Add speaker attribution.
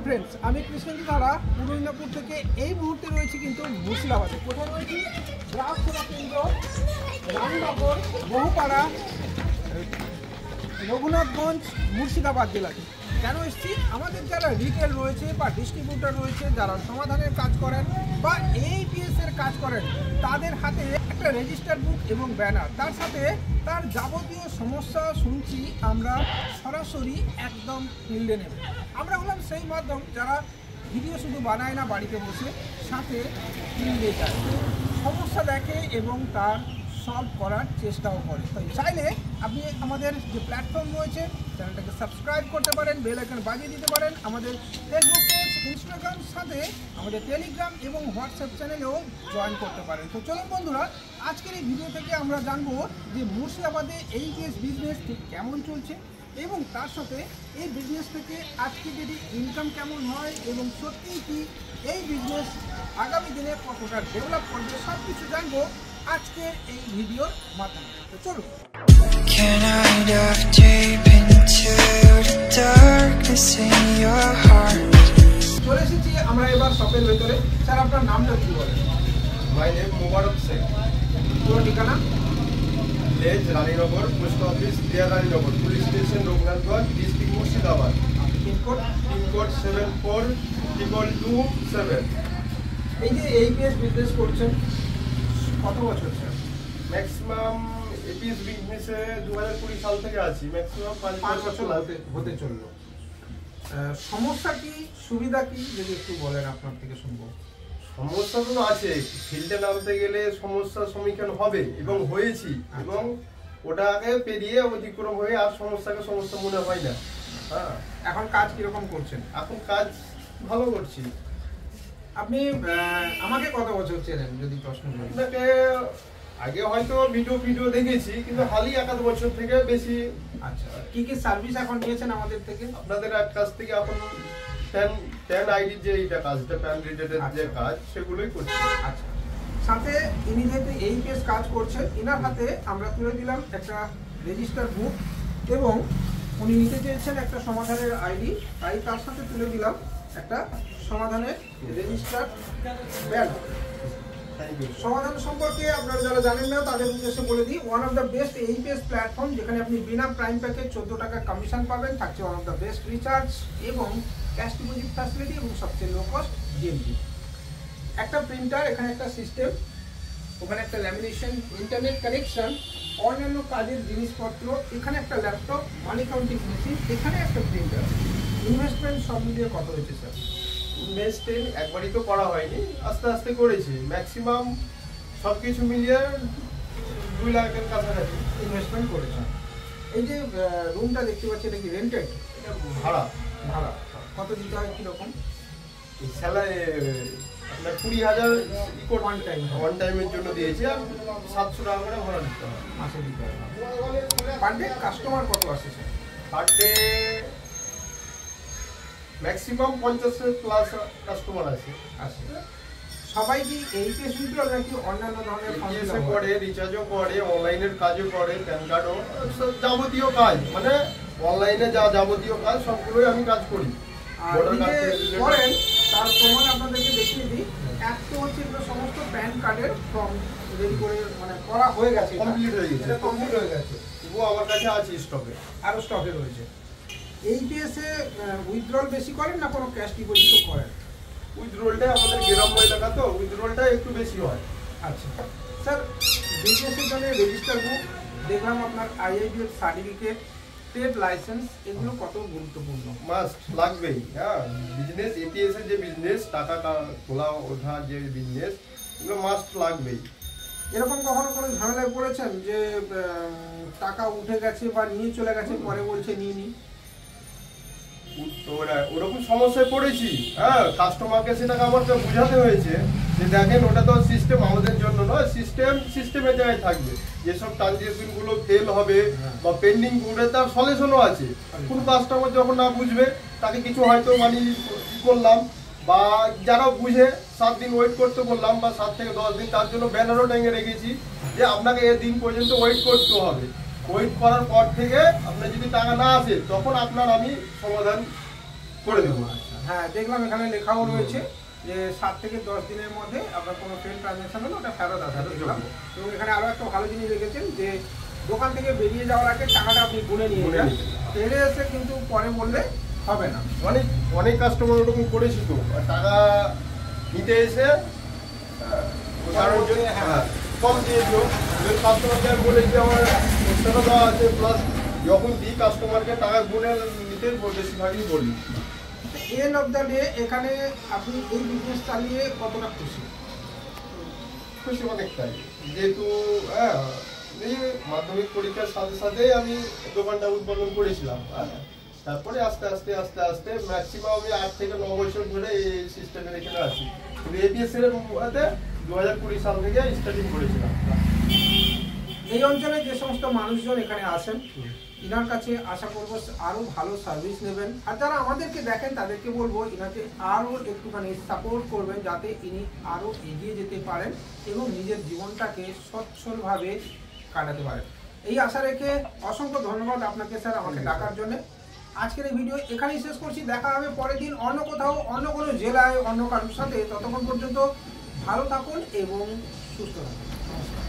Speaker 1: Friends, আমি কৃষ্ণেন্দু ধারা পূর্ব মেদিনীপুর থেকে এই মুহূর্তে রয়েছি কিন্তু মুর্শিদাবাদে। কোথায় রয়েছি? গ্রাম সেবা কেন্দ্র, রামনগর, বহুপাড়া, রঘুনাথগঞ্জ, মুর্শিদাবাদ জেলাতে। কেন এসেছি? আমাদের যারা রিটেল রয়েছে বা ডিস্ট্রিবিউটার রয়েছে, যারা সমাধানের কাজ করেন বা APS এর কাজ করেন, তাদের হাতে একটা রেজিস্টার বুক এবং ব্যানার, তার সাথে তার যাবতীয় সমস্যা শুনছি আমরা সরাসরি একদম ফিল্ডে নেব। আমরা হলাম সেই মাধ্যম যারা ভিডিও শুধু বানায় না, বাড়িতে বসে সাথে ফিল্ডে যায়, সমস্যা দেখে এবং তার সলভ করার চেষ্টাও করে। তাই চাইলে আপনি আমাদের যে প্ল্যাটফর্ম রয়েছে চ্যানেলটাকে সাবস্ক্রাইব করতে পারেন, বেল আইকন বাজিয়ে দিতে পারেন। আমাদের ফেসবুক পেজ, ইনস্টাগ্রাম, সাথে আমাদের টেলিগ্রাম এবং হোয়াটসঅ্যাপ চ্যানেলেও জয়েন করতে পারেন। তো চলুন বন্ধুরা, আজকের এই ভিডিও থেকে আমরা জানবো যে মুর্শিদাবাদে APS বিজনেস ঠিক কেমন চলছে এবং তার সাথে এই বিজনেস থেকে আজকে যদি ইনকাম কেমন হয় এবং সত্যিই কি এই বিজনেস আগামী দিনে কতটা ডেভেলপ করবে, সব কিছু জানবো আজকের এই ভিডিওর মাধ্যমে। তো চলুন। চলে এসেছি আমরা এবার শপের ভেতরে। স্যার, আপনার নামটা কি বলেন?
Speaker 2: My name Mobarak Sheikh.
Speaker 1: পুরো ঠিকানা?
Speaker 2: Village Raninagar, post office Raninagar, police station Raghunathganj, district Murshidabad.
Speaker 1: Pin code?
Speaker 2: Pin code 742227।
Speaker 1: এই যে APS বিজনেস করছেন কত বছর স্যার?
Speaker 2: ম্যাক্সিমাম APS বিজনেসে 2020 সাল থেকে আছি। ম্যাক্সিমাম 5 বছর
Speaker 1: হতে চললো। সমস্যা কি, সুবিধা কি, যদি একটু বলেন আপনার থেকে শুনবো।
Speaker 2: সমস্যা তো আছে, ফিল্ডে নামতে গেলে সমস্যার সম্মুখীন হবে এবং হয়েছি, এবং ওটাকে পেরিয়ে অতিক্রম হয়ে আর সমস্যাকে সমস্যা মনে হয় না। হ্যাঁ,
Speaker 1: এখন কাজ কিরকম করছেন?
Speaker 2: এখন কাজ ভালো করছি।
Speaker 1: আপনি আমাকে কত বছর চেনেন যদি প্রশ্ন করি?
Speaker 2: আপনাকে আগে হয়তো ভিডিও দেখেছি, কিন্তু হালই 1 বছর থেকে বেশি।
Speaker 1: আচ্ছা, কি কি সার্ভিস এখন নিয়েছেন আমাদের থেকে?
Speaker 2: আপনাদের কাছ থেকে এখন প্যান আইডি যে এইটা কাজটা, প্যান রিলেটেড যে কাজ, সেগুলোই করছি।
Speaker 1: আচ্ছা, সাথে ইনি যেহেতু APS কাজ করছেন, ইনার হাতে আমরা তুলে দিলাম একটা রেজিস্টার বুক এবং উনি নিতে চেয়েছেন একটা সমাধানের আইডি, তাই তার সাথে তুলে দিলাম একটা সমাধানের রেজিস্টার ব্যানার। সমাধান সম্পর্কে আপনারা যারা জানেন না তাদের উদ্দেশ্যে বলে দিই, one of the best APS platform, যেখানে আপনি বিনা প্রাইম প্যাকেজ 14 টাকা কমিশন পাবেন, থাকছে one of the best recharge এবং ক্যাশ ডিপোজিট ফ্যাসিলিটি এবং সবচেয়ে লো কস্ট GMP। একটা প্রিন্টার, এখানে একটা সিস্টেম, ওখানে একটা ল্যামিনেশন, ইন্টারনেট কানেকশন, অন্যান্য কাজের জিনিসপত্র, এখানে একটা ল্যাপটপ, মানি কাউন্টিং মেশিন, এখানে একটা প্রিন্টার। ইনভেস্টমেন্ট সব মিলিয়ে কত হয়েছে স্যার?
Speaker 2: ইনভেস্টিং একবারই তো করা হয়নি, আস্তে আস্তে করেছি। ম্যাক্সিমাম সব কিছু মিলিয়ে 2 লাখের কাছাকাছি
Speaker 1: ইনভেস্টমেন্ট করেছেন। এই যে রুমটা দেখতে পাচ্ছি, এটা কি রেন্টেড?
Speaker 2: এটা ভাড়া।
Speaker 1: ভাড়া কত দিতে হয়, কীরকম?
Speaker 2: স্যালারি আপনার 20,000
Speaker 1: ওয়ান
Speaker 2: টাইমের জন্য দিয়েছি, আর 700 টাকা করে ভাড়া দিতে হয়
Speaker 1: মাসে দিতে হয়। পার ডে কাস্টমার কত আসে sir?
Speaker 2: Per day maximum 50 plus customer আছে।
Speaker 1: সবাই কি APS উইথড্রল নাকি অন্যান্য ধরনের
Speaker 2: APS করে, রিচার্জও করে, অনলাইনের কাজও করে, প্যান কার্ডও, যাবতীয় কাজ, মানে অনলাইনে যা যাবতীয় কাজ সবগুলোই আমি কাজ করি।
Speaker 1: করেন তার প্রমাণ আপনাদেরকে দেখিয়ে দিই। এক তো হচ্ছে এগুলো সমস্ত প্যান কার্ডের ফর্ম রেডি করে মানে করা হয়ে গেছে,
Speaker 2: কমপ্লিট হয়ে গেছে।
Speaker 1: কমপ্লিট হয়ে গেছে,
Speaker 2: তবুও আমার কাছে আছে স্টকে,
Speaker 1: আরও স্টকে রয়েছে। APS এ উইথড্রল বেশি করেন না কোনো ক্যাশ ডিপোজিটও করেন?
Speaker 2: উইথড্রলটা আমাদের গ্রাম্য এলাকা তো উইথড্রলটা একটু বেশি হয়।
Speaker 1: আচ্ছা স্যার, বিজনেসের জন্য রেজিস্টার বুক দেখলাম, আপনার IIBF সার্টিফিকেট, ট্রেড লাইসেন্স, এগুলো কত গুরুত্বপূর্ণ?
Speaker 2: মাস্ট লাগবেই। হ্যাঁ, বিজনেস APS এর যে বিজনেস, টাকা তোলা ওঠা যে বিজনেস, এগুলো মাস্ট লাগবেই।
Speaker 1: এরকম কখনো কোনো ঝামেলায় পড়েছেন যে টাকা উঠে গেছে বা নিয়ে চলে গেছে, পরে বলছে নিয়ে নি?
Speaker 2: ওরকম সমস্যায় পড়েছি। হ্যাঁ, কাস্টমারকে সেটাকে আমাকে বোঝাতে হয়েছে যে দেখেন, ওটা তো সিস্টেম আমাদের জন্য নয়, সিস্টেমের জায়গায় থাকবে। যেসব ট্রানজেকশনগুলো ফেল হবে বা পেন্ডিং করে, তার সলিউশনও আছে। কোন কাস্টমার যখন না বুঝবে, তাকে কিছু হয়তো মানি করলাম, বা যারা বুঝে 7 দিন ওয়েট করতে বললাম, বা 7 থেকে 10 দিন, তার জন্য ব্যানারও টাঙিয়ে রেখেছি যে আপনাকে এই দিন পর্যন্ত ওয়েট করতে হবে। ওয়েট করার পর থেকে আপনার যদি টাকা না আসে, তখন আপনার আমি সমাধান করে দেবো।
Speaker 1: হ্যাঁ দেখলাম এখানে লেখাও রয়েছে যে 7 থেকে 10 দিনের মধ্যে আপনার কোনো ফেল ট্রানজাকশন হলে ওটা ফেরত আসবে দেখলাম। এবং এখানে আরও একটা ভালো জিনিস রেখেছেন যে দোকান থেকে বেরিয়ে যাওয়ার আগে টাকাটা আপনি গুনে নিয়ে যান, ফেলে এসে কিন্তু পরে বললে হবে না।
Speaker 2: অনেক অনেক কাস্টমার ওরকম করেছি তো, আর টাকা নিতে এসে কারোর জন্য কম দিয়েছিল, কাস্টমারকে আমি বলেছি আমার টাকা দেওয়া আছে, প্লাস যখন দিই কাস্টমারকে টাকা গুনে নিতে বেশিরভাগই বলি।
Speaker 1: এন্ড অফ দ্য ডে এখানে আপনি এই বিজনেস চালিয়ে কতটা খুশি?
Speaker 2: খুশি অনেকটাই, যেহেতু এই মাধ্যমিক পরীক্ষার সাথে সাথে আমি দোকানটা উদ্বোধন করেছিলাম। তারপরে আস্তে আস্তে আস্তে আস্তে ম্যাক্সিমাম আমি 8 থেকে 9 বছর ধরে এই সিস্টেমের এখানে আছি। কিন্তু এপিএস এর মধ্যে 2020 সাল থেকে স্টার্টিং করেছিলাম।
Speaker 1: এই অঞ্চলে যে সমস্ত মানুষজন এখানে আসেন ইনার কাছে আশা করবো আরো ভালো সার্ভিস নেবেন, আর যারা আমাদেরকে দেখেন তাদেরকে বলবো ইনাকে আরো একটুখানি সাপোর্ট করবেন যাতে ইনি আরো এগিয়ে যেতে পারেন এবং নিজের জীবনটাকে সচ্ছলভাবে কাটাতে পারেন। এই আশা রেখে অসংখ্য ধন্যবাদ আপনাকে স্যার আমাকে ডাকার জন্য। আজকের এই ভিডিও এখানেই শেষ করছি, দেখা হবে পরের দিন অন্য কোথাও, অন্য কোনো জেলায়, অন্য কারোর সাথে। ততক্ষণ পর্যন্ত ভালো থাকুন এবং সুস্থ থাকুন। নমস্কার।